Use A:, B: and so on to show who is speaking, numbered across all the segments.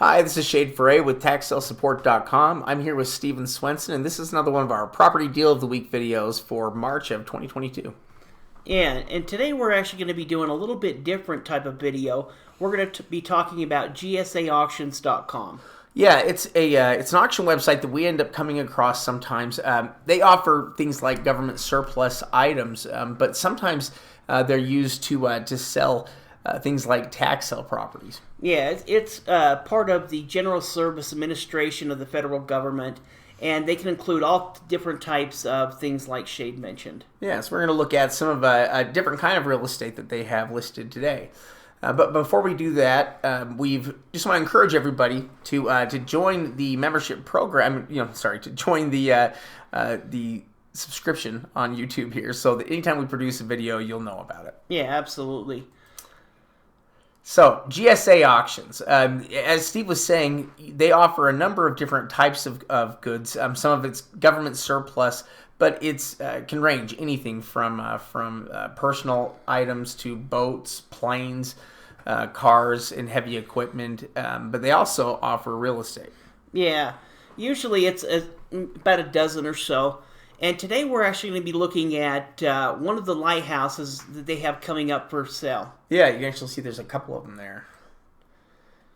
A: Hi, this is Ferre with TaxSaleSupport.com. I'm here with Stephen Swenson, and this is another one of our Property Deal of the Week videos for March of 2022.
B: Yeah, and today we're actually going to be doing a little bit different type of video. We're going to be talking about GSAauctions.com.
A: Yeah, it's an auction website that we end up coming across sometimes. They offer things like government surplus items, but sometimes they're used to sell things like tax sale properties.
B: Yeah, it's part of the General Service Administration of the federal government, and they can include all different types of things like Shade mentioned.
A: Yeah, so we're going to look at some of a different kind of real estate that they have listed today. But before we do that, we've just want to encourage everybody to join the membership program. To join the subscription on YouTube here, so that anytime we produce a video, you'll know about it.
B: Yeah, absolutely.
A: So, GSA auctions, as Steve was saying, they offer a number of different types of goods. Some of it's government surplus, but it's can range anything from personal items to boats, planes, cars, and heavy equipment. But they also offer real estate.
B: Yeah, usually it's about a dozen or so. And today we're actually going to be looking at one of the lighthouses that they have coming up for sale.
A: Yeah, you can actually see there's a couple of them there.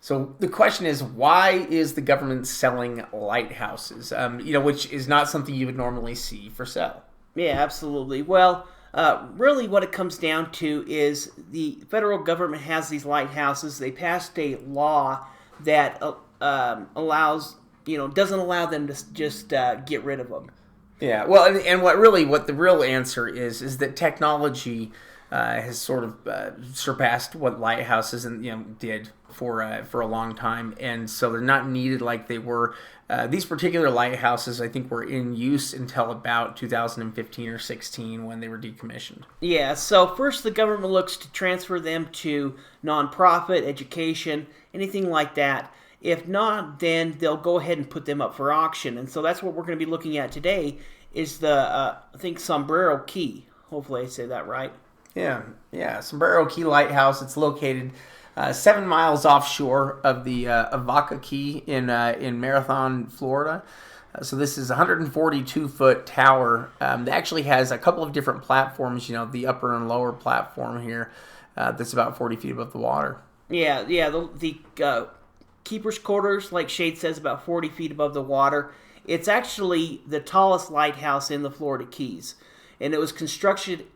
A: So the question is, why is the government selling lighthouses? Which is not something you would normally see for sale.
B: Yeah, absolutely. Well, really what it comes down to is the federal government has these lighthouses. They passed a law that doesn't allow them to just get rid of them.
A: Yeah, well, and what the real answer is that technology has sort of surpassed what lighthouses did for a long time, and so they're not needed like they were. These particular lighthouses, I think, were in use until about 2015 or 16 when they were decommissioned.
B: Yeah, so first the government looks to transfer them to nonprofit, education, anything like that. If not, then they'll go ahead and put them up for auction. And so that's what we're going to be looking at today is the, I think, Sombrero Key. Hopefully I say that right.
A: Yeah. Sombrero Key Lighthouse. It's located 7 miles offshore of the Vaca Key in Marathon, Florida. So this is a 142-foot tower that actually has a couple of different platforms, the upper and lower platform here that's about 40 feet above the water.
B: Yeah, the keeper's quarters, like Shade says, about 40 feet above the water. It's actually the tallest lighthouse in the Florida Keys. And it was constructed,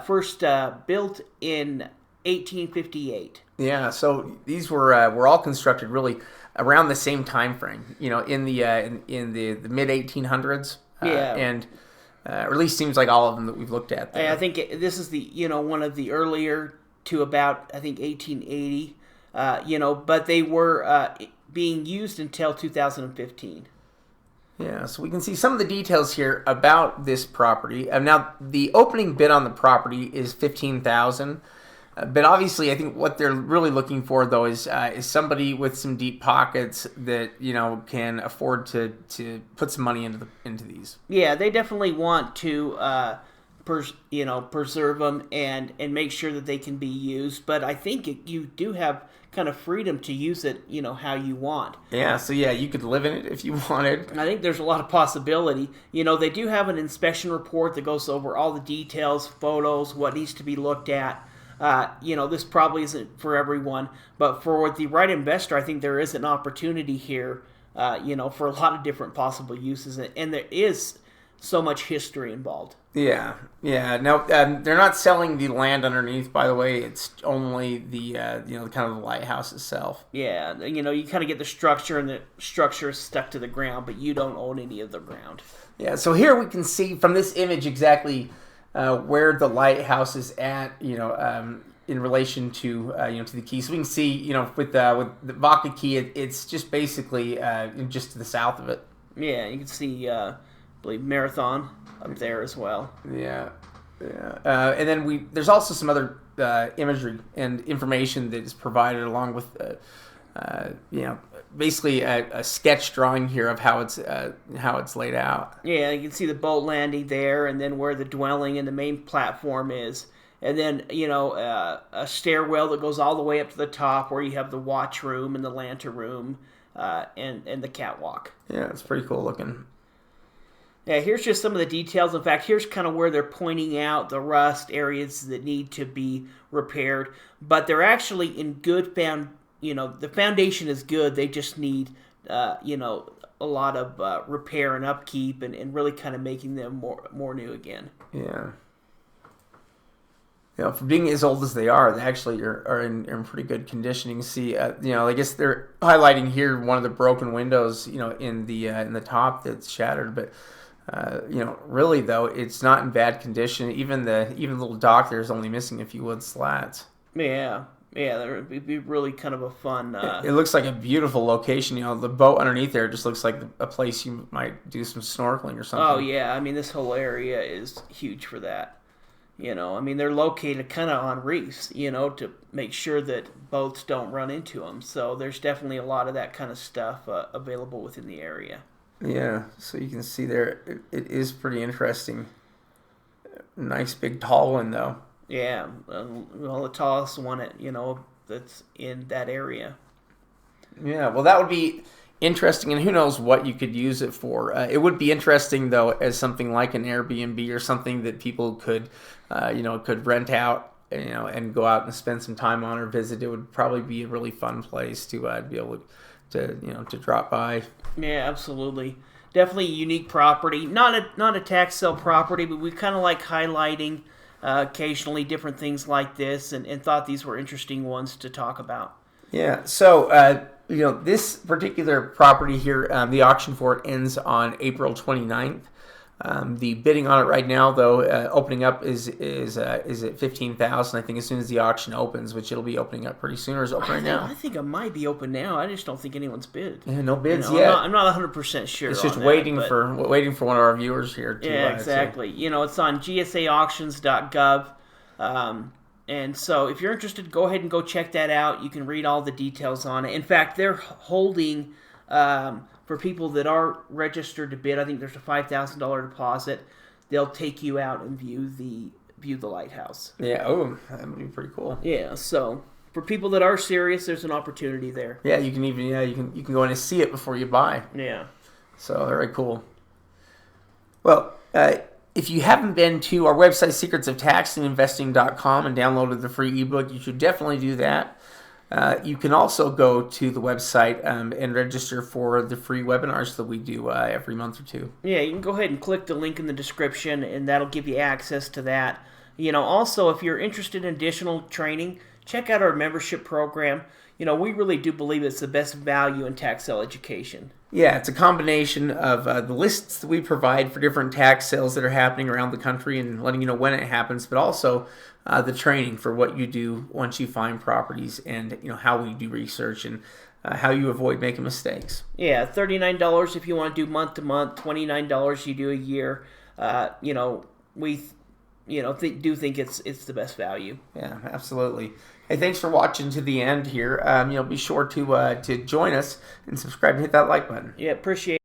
B: first built in 1858.
A: Yeah, so these were all constructed really around the same time frame, in the mid 1800s.
B: Yeah.
A: And or at least seems like all of them that we've looked at there.
B: I think this is the one of the earlier to about, I think, 1880. But they were being used until 2015.
A: Yeah, so we can see some of the details here about this property. Now, the opening bid on the property is $15,000, but obviously, I think what they're really looking for, though, is somebody with some deep pockets that can afford to put some money into these.
B: Yeah, they definitely want to preserve them and make sure that they can be used. But I think you do have kind of freedom to use it, how you want.
A: Yeah, so you could live in it if you wanted.
B: I think there's a lot of possibility. They do have an inspection report that goes over all the details, photos, what needs to be looked at. This probably isn't for everyone, but for the right investor, I think there is an opportunity here, for a lot of different possible uses, and there is so much history involved.
A: Yeah. Now, they're not selling the land underneath, by the way. It's only the, kind of the lighthouse itself.
B: Yeah, you kind of get the structure, and the structure is stuck to the ground, but you don't own any of the ground. Yeah,
A: so here we can see from this image exactly where the lighthouse is at, in relation to, to the key. So we can see, with the Vaca Key, it's just basically just to the south of it.
B: Yeah, you can see, I believe, Marathon up there as well.
A: Yeah. And then there's also some other imagery and information that is provided along with, basically a sketch drawing here of how it's laid out.
B: Yeah, you can see the boat landing there, and then where the dwelling and the main platform is. And then, a stairwell that goes all the way up to the top where you have the watch room and the lantern room. and the catwalk.
A: Yeah, it's pretty cool looking.
B: Yeah, here's just some of the details. In fact, here's kind of where they're pointing out the rust areas that need to be repaired. But they're actually in good the foundation is good. They just need, a lot of repair and upkeep and really kind of making them more new again.
A: Yeah. For being as old as they are, they actually are in pretty good condition. You can see, I guess they're highlighting here one of the broken windows, in the top that's shattered. But, really though, it's not in bad condition. Even the little dock there is only missing a few wood slats.
B: Yeah, that would be really kind of a fun.
A: It looks like a beautiful location. The boat underneath there just looks like a place you might do some snorkeling or something.
B: Oh yeah, I mean this whole area is huge for that. They're located kind of on reefs, to make sure that boats don't run into them. So there's definitely a lot of that kind of stuff available within the area.
A: Yeah, so you can see there, it is pretty interesting. Nice big tall one though.
B: Yeah, the tallest one, that's in that area.
A: Yeah, well, that would be interesting, and who knows what you could use it for. It would be interesting, though, as something like an Airbnb or something that people could rent out, and go out and spend some time on or visit. It would probably be a really fun place to be able to drop by.
B: Yeah, absolutely. Definitely a unique property. Not a tax sale property, but we kind of like highlighting occasionally different things like this, and thought these were interesting ones to talk about.
A: Yeah, so this particular property here, the auction for it ends on April 29th. The bidding on it right now, though, opening up is at $15,000. I think as soon as the auction opens, which it'll be opening up pretty soon, or is it open right now?
B: I think it might be open now. I just don't think anyone's bid.
A: Yeah, no bids yet.
B: I'm not 100% sure.
A: It's just waiting for one of our viewers here.
B: Yeah, exactly. It's on gsaauctions.gov. And so if you're interested, go ahead and go check that out. You can read all the details on it. In fact, they're holding, for people that are registered to bid, I think there's a $5,000 deposit. They'll take you out and view the lighthouse.
A: Yeah, that would be pretty cool.
B: Yeah, so for people that are serious, there's an opportunity there.
A: Yeah, you can go in and see it before you buy.
B: Yeah.
A: So very cool. Well, if you haven't been to our website, secretsoftaxandinvesting.com, and downloaded the free ebook, you should definitely do that. You can also go to the website and register for the free webinars that we do every month or two.
B: Yeah, you can go ahead and click the link in the description, and that'll give you access to that. Also, if you're interested in additional training, check out our membership program. We really do believe it's the best value in tax sale education.
A: Yeah, it's a combination of the lists that we provide for different tax sales that are happening around the country and letting you know when it happens, but also the training for what you do once you find properties, and how we do research and how you avoid making mistakes.
B: Yeah, $39 if you want to do month to month, $29 you do a year. We do think it's the best value.
A: Yeah, absolutely. Hey, thanks for watching to the end here. Be sure to join us and subscribe and hit that like button.
B: Yeah, appreciate it.